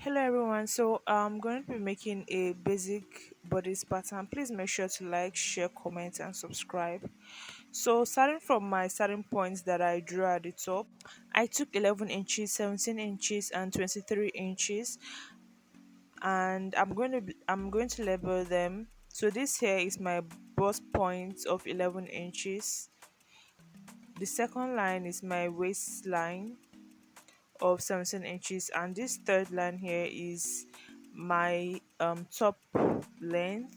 Hello everyone. So I'm going to be making a basic bodice pattern. Please make sure to like, share, comment, and subscribe. So starting from my starting points that I drew at the top, I took 11 inches, 17 inches, and 23 inches, and I'm going to label them. So this here is my bust point of 11 inches. The second line is my waistline of 17 inches, and this third line here is my top length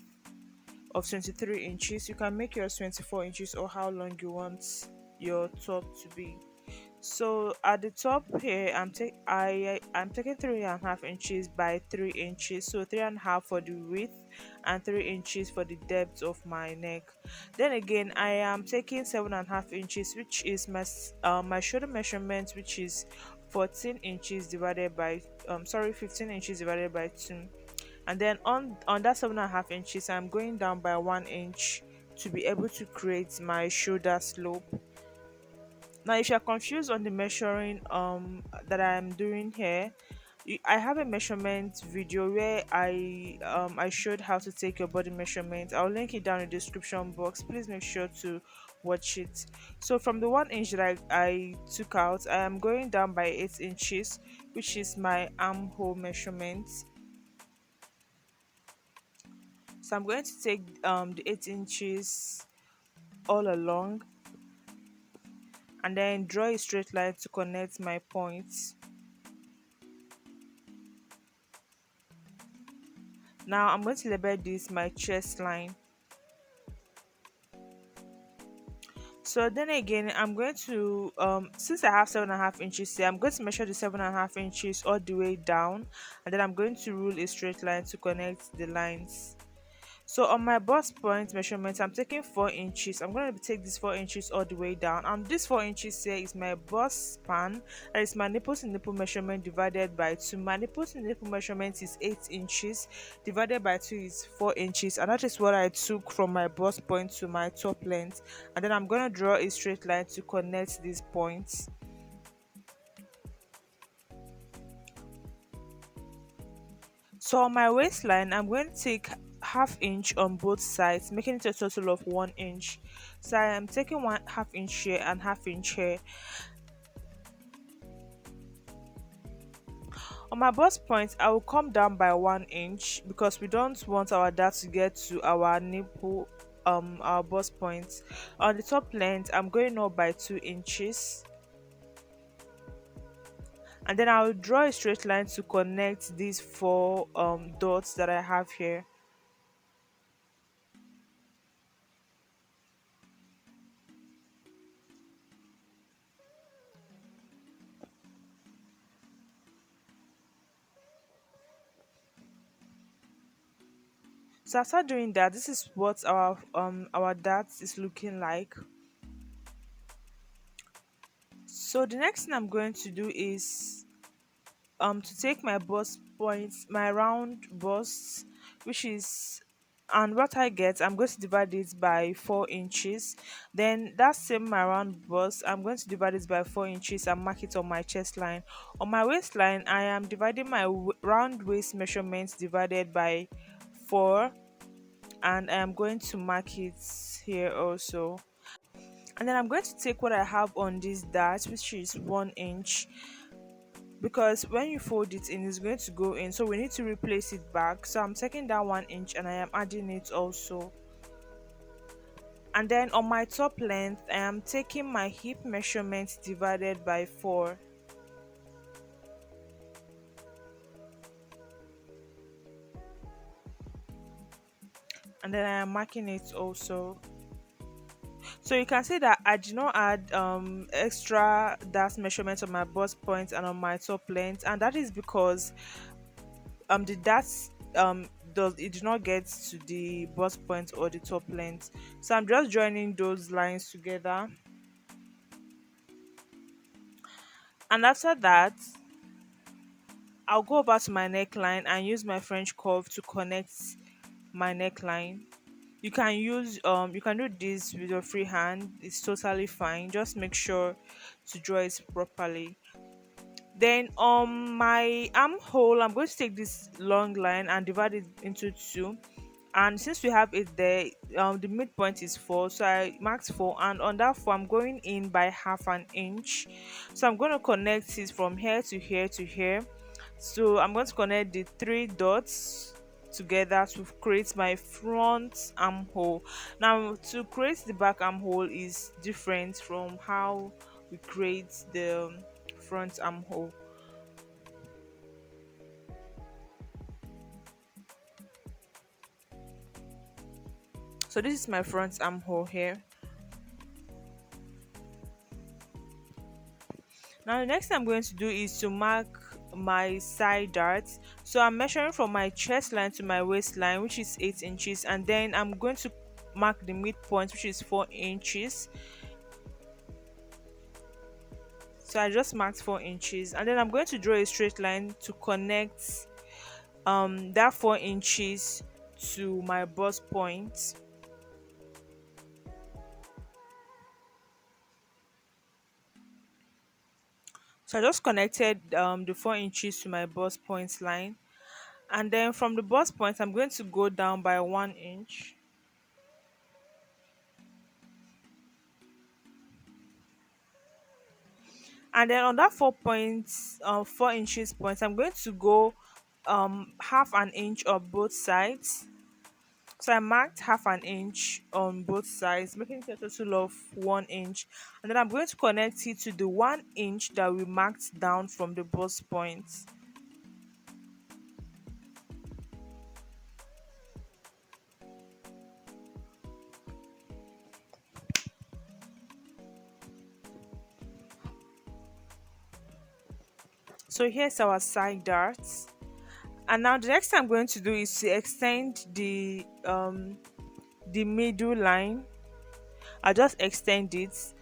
of 23 inches. You can make yours 24 inches or how long you want your top to be. So at the top here, I'm taking 3.5 inches by 3 inches, so 3.5 for the width and 3 inches for the depth of my neck. Then again, I am taking 7.5 inches, which is my shoulder measurement, which is 14 inches divided by 15 inches divided by 2. And then on that 7.5 inches, I'm going down by 1 inch to be able to create my shoulder slope. Now, if you're confused on the measuring that I'm doing here, I have a measurement video where I showed how to take your body measurement. I'll link it down in the description box. Please make sure to watch it. So from the 1 inch that I took out, I am going down by 8 inches, which is my armhole measurement. So I'm going to take the 8 inches all along and then draw a straight line to connect my points. Now I'm going to label this my chest line. So then again, I'm going to since I have 7.5 inches here, I'm going to measure the 7.5 inches all the way down, and then I'm going to rule a straight line to connect the lines. So on my bust point measurement, I'm taking 4 inches. I'm going to take this 4 inches all the way down. And this 4 inches here is my bust span. That is my nipple to nipple measurement divided by 2. My nipple to nipple measurement is 8 inches. Divided by 2 is 4 inches. And that is what I took from my bust point to my top length. And then I'm going to draw a straight line to connect these points. So on my waistline, I'm going to take half inch on both sides, making it a total of 1 inch. So I am taking one half inch here and half inch here. On my bust point, I will come down by 1 inch because we don't want our dart to get to our nipple, our bust point. On the top length, I'm going up by 2 inches. And then I will draw a straight line to connect these four dots that I have here. So after doing that, this is what our dart is looking like. So the next thing I'm going to do is to take my bust points, my round bust, which is, and what I get, I'm going to divide it by 4 inches. Then that same my round bust, I'm going to divide it by 4 inches and mark it on my chest line. On my waistline, I am dividing my round waist measurements divided by 4, and I am going to mark it here also. And then I'm going to take what I have on this dart, which is 1 inch, because when you fold it in, it's going to go in, so we need to replace it back. So I'm taking that 1 inch and I am adding it also. And then on my top length, I am taking my hip measurement divided by 4, and then I am marking it also. So you can see that I did not add extra dash measurements on my bust point and on my top length, and that is because the dash does it did not get to the bust point or the top length. So I'm just joining those lines together, and after that I'll go over to my neckline and use my French curve to connect my neckline. You can do this with your free hand, it's totally fine. Just make sure to draw it properly. Then on my armhole, I'm going to take this long line and divide it into two. And since we have it there, the midpoint is 4, so I marked 4, and on that 4 I'm going in by half an inch. So I'm going to connect it from here to here to here. So I'm going to connect the three dots together to create my front armhole. Now to create the back armhole is different from how we create the front armhole. So this is my front armhole here. Now the next thing I'm going to do is to mark my side darts. So I'm measuring from my chest line to my waistline, which is 8 inches, and then I'm going to mark the midpoint, which is 4 inches. So I just marked 4 inches, and then I'm going to draw a straight line to connect that 4 inches to my bust point. So I just connected the 4 inches to my bust point line, and then from the bust point I'm going to go down by 1 inch. And then on that 4 inches point, I'm going to go half an inch on both sides. So I marked half an inch on both sides, making it a total of 1 inch. And then I'm going to connect it to the 1 inch that we marked down from the bust point. So here's our side darts. And now the next thing I'm going to do is to extend the middle line. I just extend it,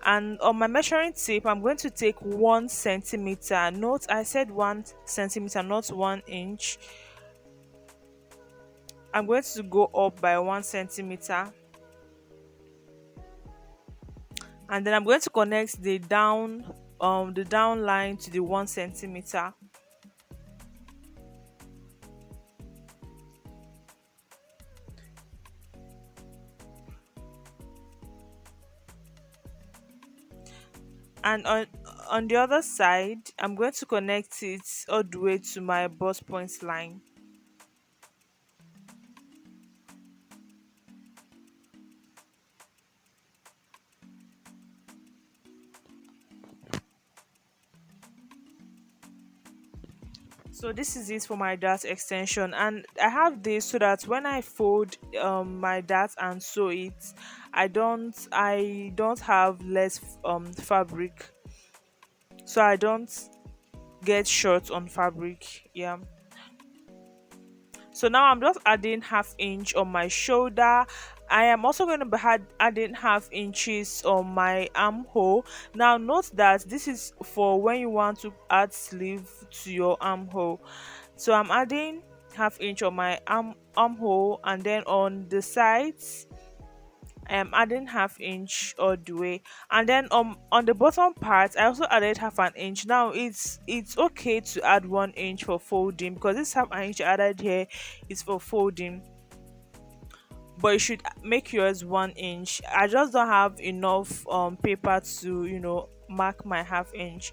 and on my measuring tape I'm going to take 1 centimeter. Note I said 1 centimeter, not 1 inch. I'm going to go up by 1 centimeter, and then I'm going to connect the down line to the 1 centimeter. And on the other side I'm going to connect it all the way to my bust point line. So this is it for my dart extension, and I have this so that when I fold my dart and sew it, I don't have less fabric, so I don't get short on fabric. Yeah. So now I'm just adding half inch on my shoulder. I am also going to be adding half inches on my armhole. Now note that this is for when you want to add sleeve to your armhole. So I'm adding half inch on my armhole, and then on the sides I am adding half inch all the way, and then on the bottom part I also added half an inch. Now it's okay to add 1 inch for folding, because this half an inch I added here is for folding, but you should make yours 1 inch. I just don't have enough paper to mark my half inch,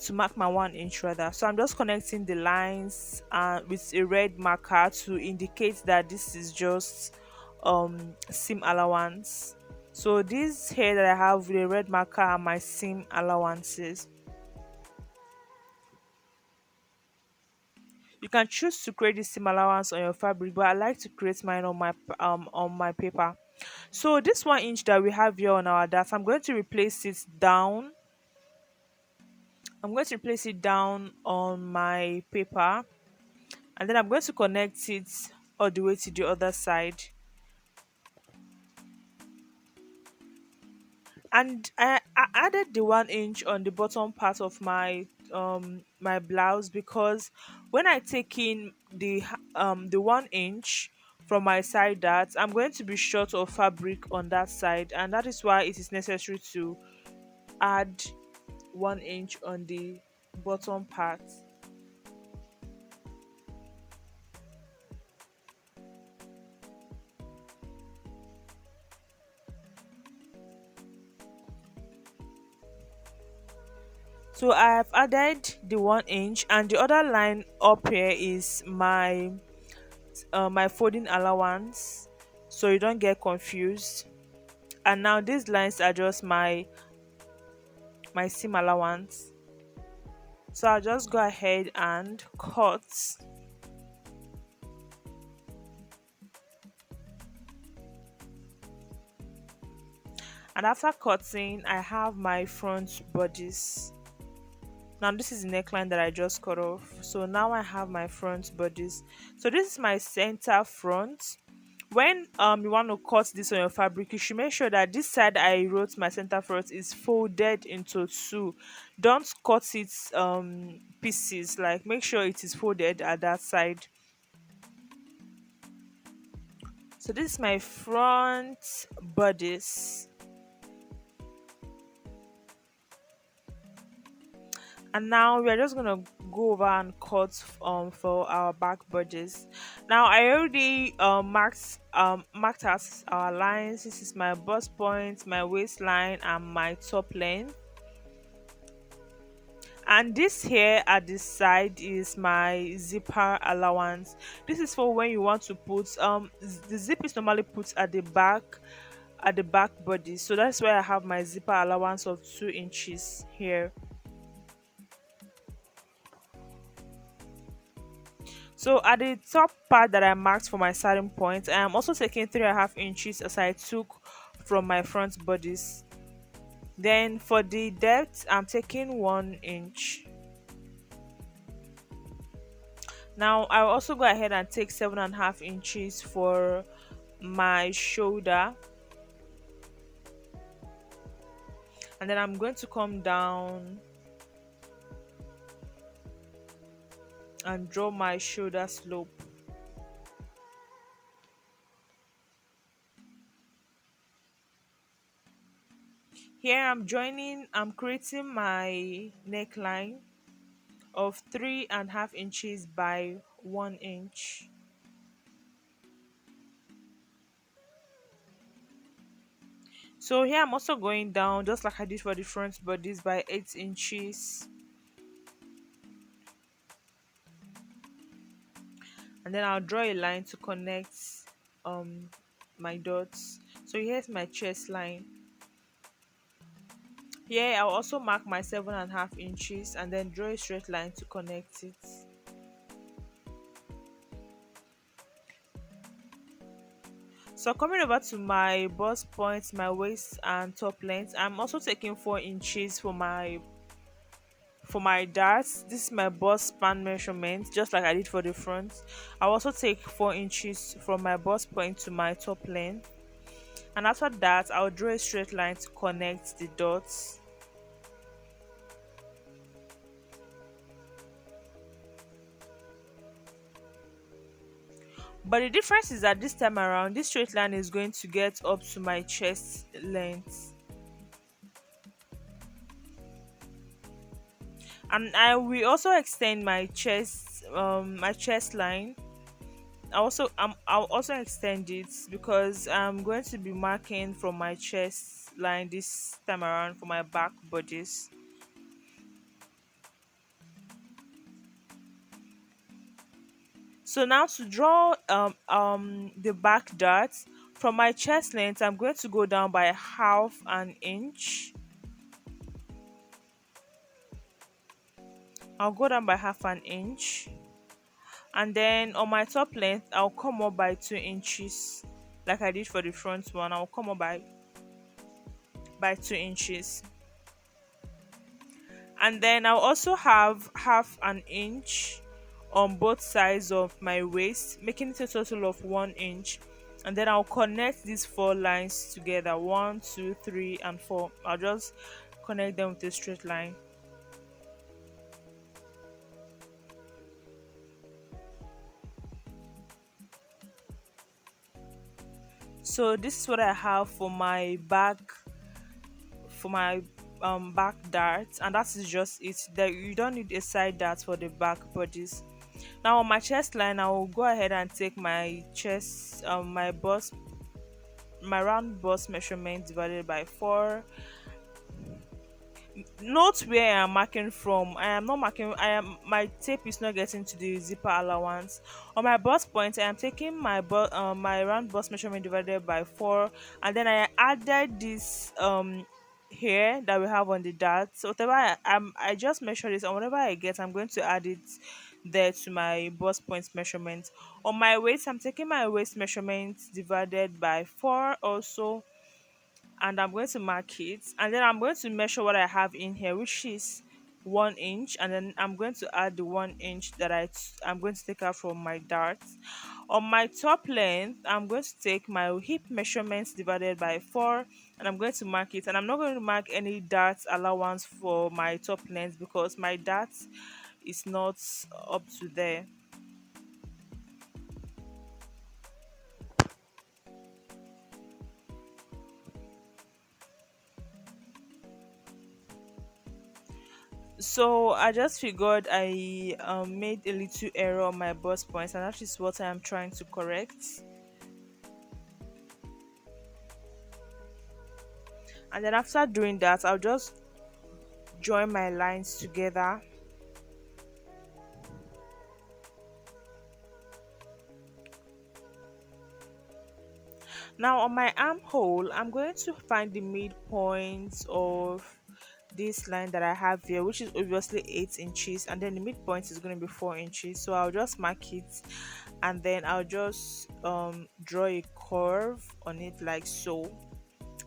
to mark my 1 inch rather. So I'm just connecting the lines with a red marker to indicate that this is just seam allowance. So these here that I have with a red marker are my seam allowances. You can choose to create this seam allowance on your fabric, but I like to create mine on my paper. So this 1 inch that we have here on our dart, I'm going to replace it down on my paper, and then I'm going to connect it all the way to the other side. And I added the 1 inch on the bottom part of my blouse, because when I take in the 1 inch from my side dart, I'm going to be short of fabric on that side, and that is why it is necessary to add 1 inch on the bottom part. So I have added the 1 inch, and the other line up here is my folding allowance, so you don't get confused. And now these lines are just my seam allowance. So I'll just go ahead and cut. And after cutting, I have my front bodice. Now this is the neckline that I just cut off. So now I have my front bodice. So this is my center front. When you want to cut this on your fabric, you should make sure that this side I wrote my center front is folded into two. Don't cut it pieces, like make sure it is folded at that side. So this is my front bodice. And now we are just gonna go over and cut for our back bodice. Now I already marked out our lines. This is my bust point, my waistline, and my top length. And this here at the side is my zipper allowance. This is for when you want to put the zip is normally put at the back body, so that's why I have my zipper allowance of 2 inches here. So at the top part that I marked for my starting point, I am also taking 3.5 inches as I took from my front bodice. Then for the depth, I'm taking 1 inch. Now I'll also go ahead and take 7.5 inches for my shoulder, and then I'm going to come down and draw my shoulder slope. Here I'm creating my neckline of 3.5 inches by 1 inch. So here I'm also going down just like I did for the front bodies by 8 inches, and then I'll draw a line to connect um my dots. So here's my chest line. Here I'll also mark my 7.5 inches and then draw a straight line to connect it. So coming over to my bust point, my waist and top length, I'm also taking 4 inches for my darts. This is my bust span measurement, just like I did for the front. I'll also take 4 inches from my bust point to my top length, and after that I'll draw a straight line to connect the dots. But the difference is that this time around this straight line is going to get up to my chest length, and I will also extend my chest line. I'll also extend it because I'm going to be marking from my chest line this time around for my back bodies. So now to draw the back dart from my chest length, I'm going to go down by 1/2 inch. I'll go down by 1/2 inch, and then on my top length I'll come up by 2 inches, like I did for the front one. I'll come up by 2 inches, and then I'll also have 1/2 inch on both sides of my waist, making it a total of 1 inch. And then I'll connect these four lines together: one, two, three, and four. I'll just connect them with a straight line. So this is what I have for my back, for my back darts, and that is just it. That you don't need a side dart for the back bodies. Now on my chest line, I will go ahead and take my chest, my round bust measurement divided by 4. Note where I am marking from. I am not marking. I am My tape is not getting to the zipper allowance. On my bust point, I am taking my round bust measurement divided by 4, and then I added this here that we have on the dart. So whatever I just measure this, and whatever I get, I'm going to add it there to my bust point measurement. On my waist, I'm taking my waist measurement divided by 4 also, and I'm going to mark it, and then I'm going to measure what I have in here, which is 1 inch, and then I'm going to add the 1 inch that I'm going to take out from my dart. On my top length, I'm going to take my hip measurements divided by 4, and I'm going to mark it, and I'm not going to mark any dart allowance for my top length because my dart is not up to there. So I just figured I made a little error on my bus points, and that is what I am trying to correct. And then after doing that, I'll just join my lines together. Now on my armhole, I'm going to find the midpoint of this line that I have here, which is obviously 8 inches, and then the midpoint is going to be 4 inches. So I'll just mark it, and then I'll just draw a curve on it like so.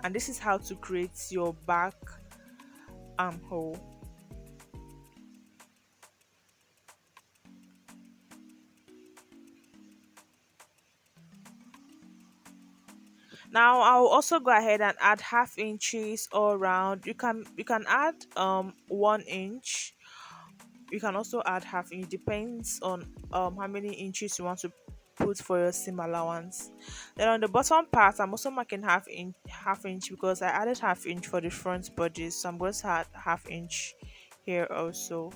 And this is how to create your back armhole. Now I'll also go ahead and add half inches all around. You can add 1 inch. You can also add half inch. Depends on how many inches you want to put for your seam allowance. Then on the bottom part, I'm also marking half inch because I added half inch for the front body. So I'm going to add half inch here also.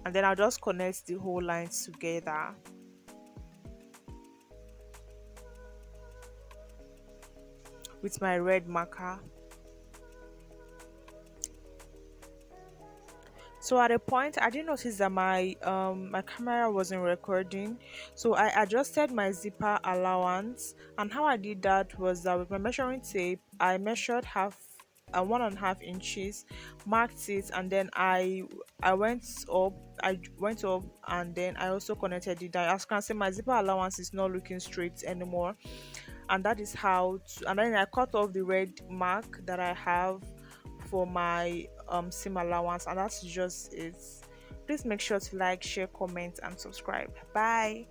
And then I'll just connect the whole lines together with my red marker. So at a point, I didn't notice that my camera wasn't recording, so I adjusted my zipper allowance. And how I did that was that with my measuring tape, I measured 1.5 inches, marked it, and then I went up. I went up, and then I also connected it down. As you can see, my zipper allowance is not looking straight anymore, and that is how to, and then I cut off the red mark that I have for my sim allowance, and that's just it. Please make sure to like, share, comment, and subscribe. Bye.